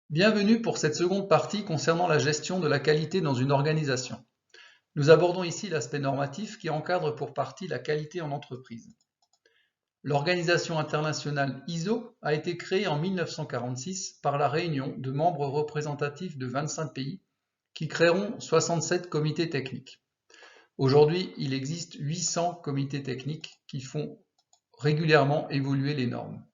Bienvenue pour cette seconde partie concernant la gestion de la qualité dans une organisation. Nous abordons ici l'aspect normatif qui encadre pour partie la qualité en entreprise. L'Organisation internationale ISO a été créée en 1946 par la réunion de membres représentatifs de 25 pays qui créeront 67 comités techniques. Aujourd'hui, il existe 800 comités techniques qui font régulièrement évoluer les normes.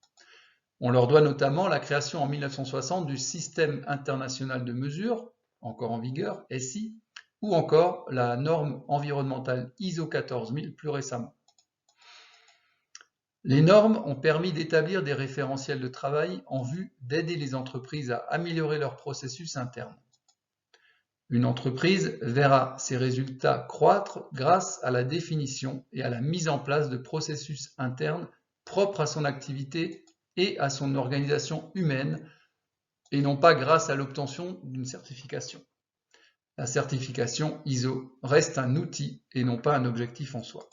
On leur doit notamment la création en 1960 du Système international de mesure, encore en vigueur, SI, ou encore la norme environnementale ISO 14000 plus récemment. Les normes ont permis d'établir des référentiels de travail en vue d'aider les entreprises à améliorer leurs processus internes. Une entreprise verra ses résultats croître grâce à la définition et à la mise en place de processus internes propres à son activité et à son organisation humaine, et non pas grâce à l'obtention d'une certification. La certification ISO reste un outil et non pas un objectif en soi.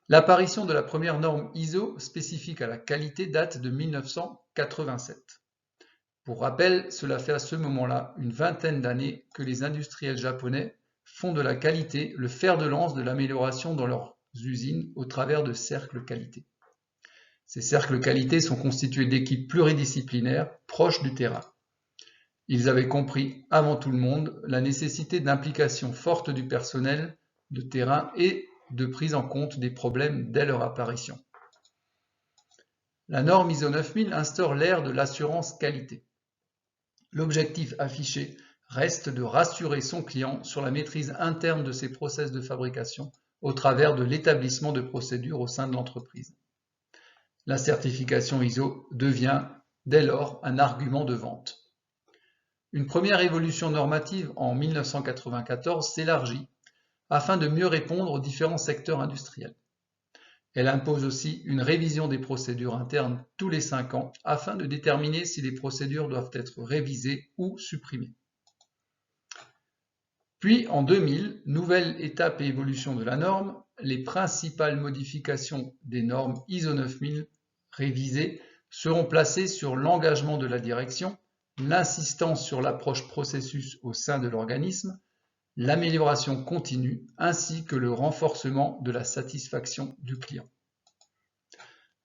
L'apparition de la première norme ISO spécifique à la qualité date de 1987. Pour rappel, cela fait à ce moment-là une vingtaine d'années que les industriels japonais font de la qualité le fer de lance de l'amélioration dans leurs usines au travers de cercles qualité. Ces cercles qualité sont constitués d'équipes pluridisciplinaires proches du terrain. Ils avaient compris avant tout le monde la nécessité d'implication forte du personnel de terrain et de prise en compte des problèmes dès leur apparition. La norme ISO 9000 instaure l'ère de l'assurance qualité. L'objectif affiché reste de rassurer son client sur la maîtrise interne de ses process de fabrication au travers de l'établissement de procédures au sein de l'entreprise. La certification ISO devient dès lors un argument de vente. Une première évolution normative en 1994 s'élargit afin de mieux répondre aux différents secteurs industriels. Elle impose aussi une révision des procédures internes tous les 5 ans afin de déterminer si les procédures doivent être révisées ou supprimées. Puis en 2000, nouvelle étape et évolution de la norme, les principales modifications des normes ISO 9000 révisées seront placées sur l'engagement de la direction, l'insistance sur l'approche processus au sein de l'organisme, l'amélioration continue ainsi que le renforcement de la satisfaction du client.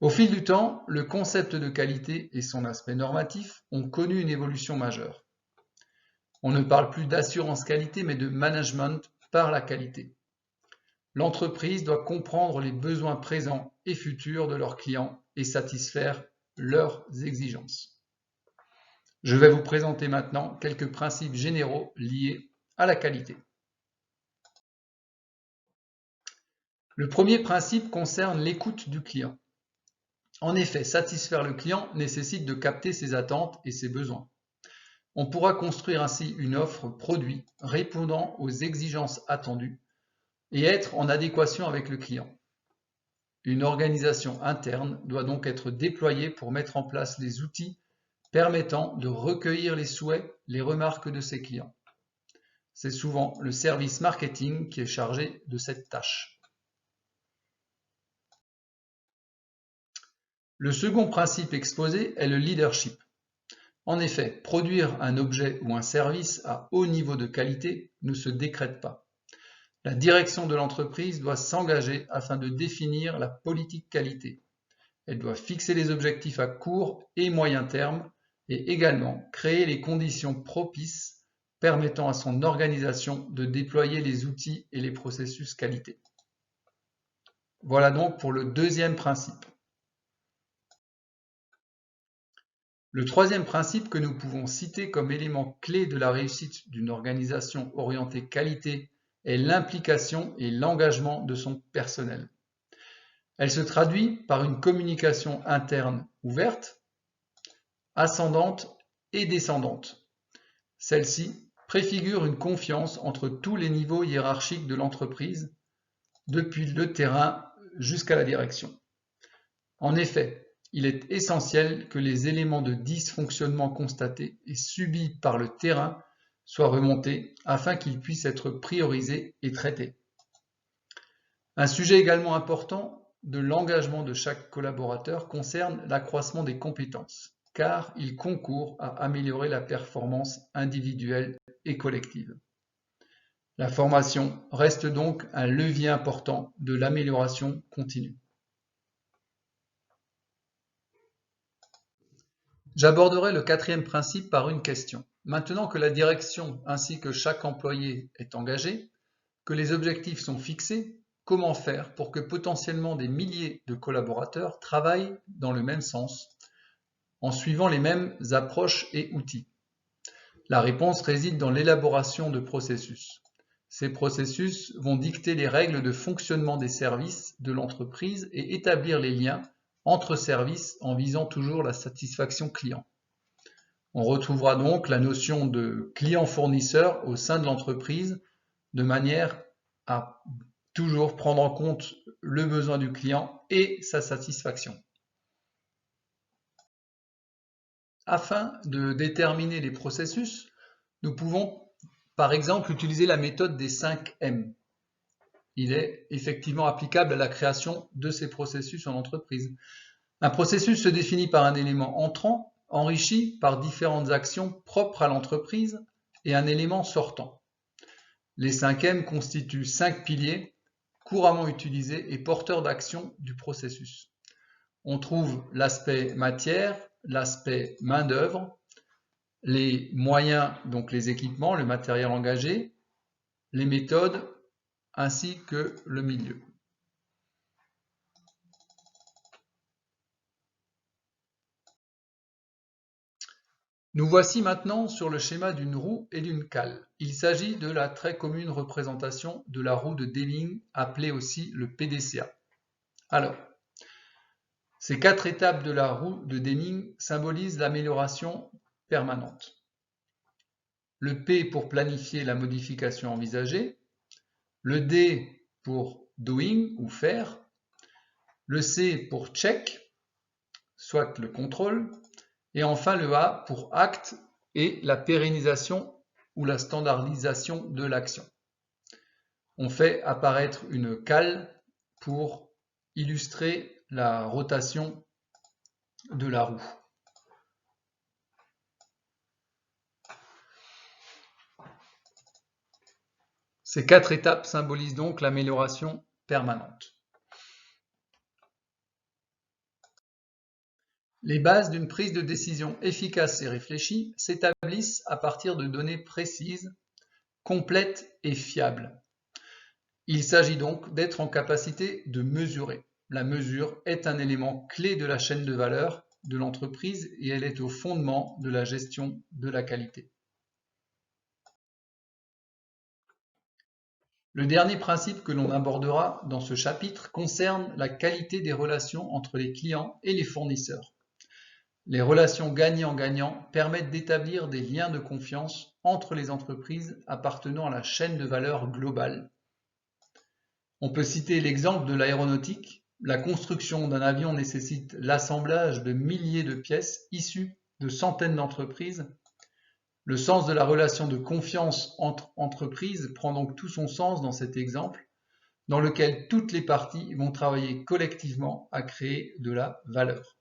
Au fil du temps, le concept de qualité et son aspect normatif ont connu une évolution majeure. On ne parle plus d'assurance qualité mais de management par la qualité. L'entreprise doit comprendre les besoins présents et futurs de leurs clients et satisfaire leurs exigences. Je vais vous présenter maintenant quelques principes généraux liés à la qualité. Le premier principe concerne l'écoute du client. En effet, satisfaire le client nécessite de capter ses attentes et ses besoins. On pourra construire ainsi une offre produit répondant aux exigences attendues et être en adéquation avec le client. Une organisation interne doit donc être déployée pour mettre en place les outils permettant de recueillir les souhaits, les remarques de ses clients. C'est souvent le service marketing qui est chargé de cette tâche. Le second principe exposé est le leadership. En effet, produire un objet ou un service à haut niveau de qualité ne se décrète pas. La direction de l'entreprise doit s'engager afin de définir la politique qualité. Elle doit fixer les objectifs à court et moyen terme et également créer les conditions propices permettant à son organisation de déployer les outils et les processus qualité. Voilà donc pour le deuxième principe. Le troisième principe que nous pouvons citer comme élément clé de la réussite d'une organisation orientée qualité est l'implication et l'engagement de son personnel. Elle se traduit par une communication interne ouverte, ascendante et descendante. Celle-ci préfigure une confiance entre tous les niveaux hiérarchiques de l'entreprise, depuis le terrain jusqu'à la direction. En effet, il est essentiel que les éléments de dysfonctionnement constatés et subis par le terrain soient remontés afin qu'ils puissent être priorisés et traités. Un sujet également important de l'engagement de chaque collaborateur concerne l'accroissement des compétences. car il concourt à améliorer la performance individuelle et collective. La formation reste donc un levier important de l'amélioration continue. J'aborderai le quatrième principe par une question. Maintenant que la direction ainsi que chaque employé est engagé, que les objectifs sont fixés, comment faire pour que potentiellement des milliers de collaborateurs travaillent dans le même sens, en suivant les mêmes approches et outils? La réponse réside dans l'élaboration de processus. Ces processus vont dicter les règles de fonctionnement des services de l'entreprise et établir les liens entre services en visant toujours la satisfaction client. On retrouvera donc la notion de client-fournisseur au sein de l'entreprise de manière à toujours prendre en compte le besoin du client et sa satisfaction. Afin de déterminer les processus, nous pouvons par exemple utiliser la méthode des 5 M. Il est effectivement applicable à la création de ces processus en entreprise. Un processus se définit par un élément entrant, enrichi par différentes actions propres à l'entreprise et un élément sortant. Les 5 M constituent 5 piliers couramment utilisés et porteurs d'action du processus. On trouve l'aspect matière, l'aspect main-d'œuvre, les moyens, donc les équipements, le matériel engagé, les méthodes, ainsi que le milieu. Nous voici maintenant sur le schéma d'une roue et d'une cale. Il s'agit de la très commune représentation de la roue de Deming, appelée aussi le PDCA. Alors, ces 4 étapes de la roue de Deming symbolisent l'amélioration permanente. Le P pour planifier la modification envisagée, le D pour doing ou faire, le C pour check, soit le contrôle, et enfin le A pour acte et la pérennisation ou la standardisation de l'action. On fait apparaître une cale pour illustrer la rotation de la roue. Ces 4 étapes symbolisent donc l'amélioration permanente. Les bases d'une prise de décision efficace et réfléchie s'établissent à partir de données précises, complètes et fiables. Il s'agit donc d'être en capacité de mesurer. La mesure est un élément clé de la chaîne de valeur de l'entreprise et elle est au fondement de la gestion de la qualité. Le dernier principe que l'on abordera dans ce chapitre concerne la qualité des relations entre les clients et les fournisseurs. Les relations gagnant-gagnant permettent d'établir des liens de confiance entre les entreprises appartenant à la chaîne de valeur globale. On peut citer l'exemple de l'aéronautique. La construction d'un avion nécessite l'assemblage de milliers de pièces issues de centaines d'entreprises. Le sens de la relation de confiance entre entreprises prend donc tout son sens dans cet exemple, dans lequel toutes les parties vont travailler collectivement à créer de la valeur.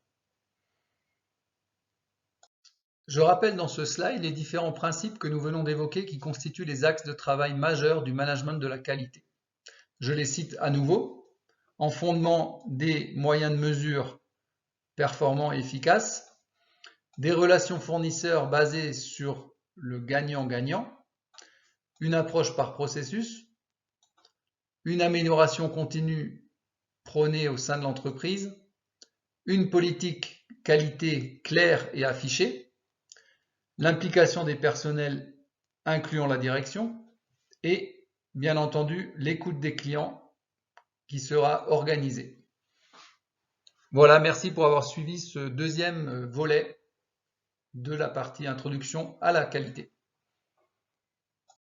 Je rappelle dans ce slide les différents principes que nous venons d'évoquer qui constituent les axes de travail majeurs du management de la qualité. Je les cite à nouveau. En fondement des moyens de mesure performants et efficaces, des relations fournisseurs basées sur le gagnant-gagnant, une approche par processus, une amélioration continue prônée au sein de l'entreprise, une politique qualité claire et affichée, l'implication des personnels incluant la direction et, bien entendu, l'écoute des clients qui sera organisée. Voilà, merci pour avoir suivi ce deuxième volet de la partie introduction à la qualité.